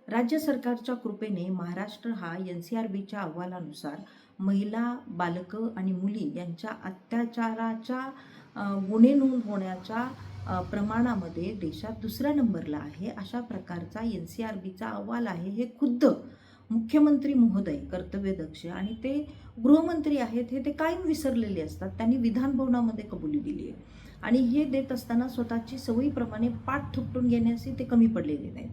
राज्य सरकारच्या कृपेने महाराष्ट्र हा NCRBच्या अहवालानुसार महिला, बालकं आणि मुली यांच्या अत्याचाराच्या गुन्हे नोंद होण्याच्या प्रमाणामध्ये देशात दुसऱ्या नंबरला आहे. अशा प्रकारचा NCRBचा अहवाल आहे. हे खुद्द मुख्यमंत्री महोदय कर्तव्यदक्ष आणि ते गृहमंत्री आहेत हे ते कायम विसरलेले असतात. त्यांनी विधानभवनामध्ये कबुली दिली आहे आणि हे देत असताना स्वतःची सवयीप्रमाणे पाठ थोपटून घेण्याचे ते कमी पडलेले नाहीत.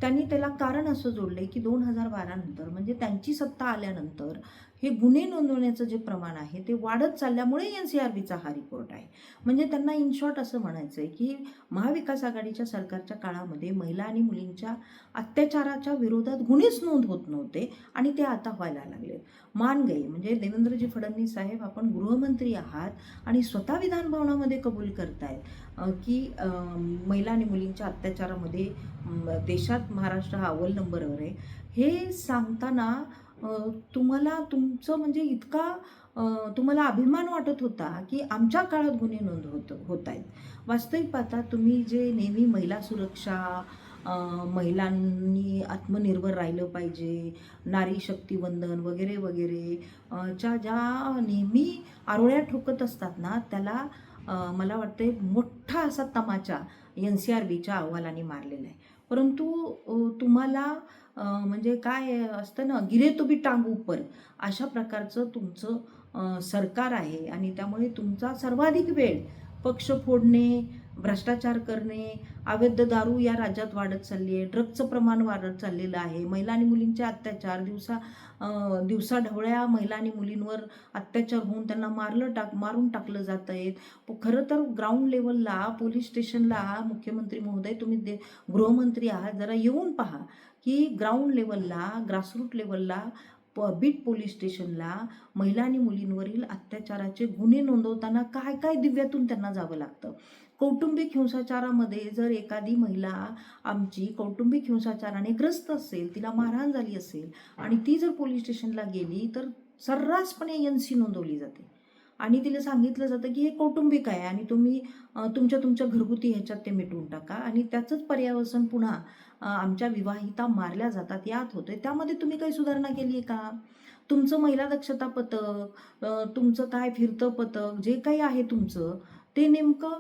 त्यांनी त्याला कारण असं जोडलंय की 2012 नंतर म्हणजे त्यांची सत्ता आल्यानंतर हे गुन्हे नोंदवण्याचं जे प्रमाण आहे ते वाढत चालल्यामुळे NCRBचा हा रिपोर्ट आहे. म्हणजे त्यांना इन शॉर्ट असं म्हणायचं आहे की महाविकास आघाडीच्या सरकारच्या काळामध्ये महिला आणि मुलींच्या अत्याचाराच्या विरोधात गुन्हेच नोंद होत नव्हते आणि ते आता व्हायला लागले. मान गई म्हणजे देवेंद्रजी फडणवीस साहेब, आपण गृहमंत्री आहात आणि स्वतः विधानभवनामध्ये कबूल करतायत की महिला आणि मुलींच्या अत्याचारामध्ये देशात महाराष्ट्र हा अव्वल नंबरवर आहे. हे सांगताना तुम्हाला तुमचं म्हणजे इतका तुम्हाला अभिमान वाटत होता की आमच्या काळात गुन्हे नोंद होत आहेत. वास्तविक पाहता तुम्ही जे नेहमी महिला सुरक्षा, महिलांनी आत्मनिर्भर राहिलं पाहिजे, नारी शक्तीवंदन वगैरे वगैरे च्या ज्या नेहमी आरोळ्या ठोकत असतात ना, त्याला मला वाटते मोठा असा तमाचा NCRBच्या अहवालाने मारलेला आहे. परंतु तुम्हाला म्हणजे काय असतं ना, गिरे तो भी टांग ऊपर, अशा प्रकारचं तुमचं सरकार आहे आणि त्यामुळे तुमचा सर्वाधिक वेळ पक्ष फोडणे, भ्रष्टाचार करणे, अवैध दारू या राज्यात वाढत चालली आहे, ड्रग्जचं प्रमाण वाढत चाललेलं आहे, महिला आणि मुलींचे अत्याचार दिवसाढवळ्या महिला आणि मुलींवर अत्याचार होऊन त्यांना मारून टाकलं जात आहे. खरं तर ग्राउंड लेवलला, पोलीस स्टेशनला मुख्यमंत्री महोदय तुम्ही गृहमंत्री आहात, जरा येऊन पहा की ग्राउंड लेवलला, ग्रासरूट लेवलला, बीट पोलीस स्टेशनला महिला आणि मुलींवरील अत्याचाराचे गुन्हे नोंदवताना काय काय दिव्यातून त्यांना जावं लागतं. कौटुंबिक हिंसाचारामध्ये जर एखादी महिला आमची कौटुंबिक हिंसाचाराने ग्रस्त असेल, तिला मारहाण झाली असेल आणि ती जर पोलीस स्टेशनला गेली तर सर्रासपणे NC नोंदवली जाते आणि तिला सांगितलं जातं की हे कौटुंबिक आहे आणि तुम्ही तुमच्या घरगुती ह्याच्यात ते मिटवून टाका आणि त्याचंच पर्यावसन पुन्हा आमच्या विवाहिता मारल्या जातात यात होते. त्यामध्ये तुम्ही काही सुधारणा केली आहे का? तुमचं महिला दक्षता पथक, तुमचं काय फिरतं पथक जे काही आहे तुमचं, ते नेमकं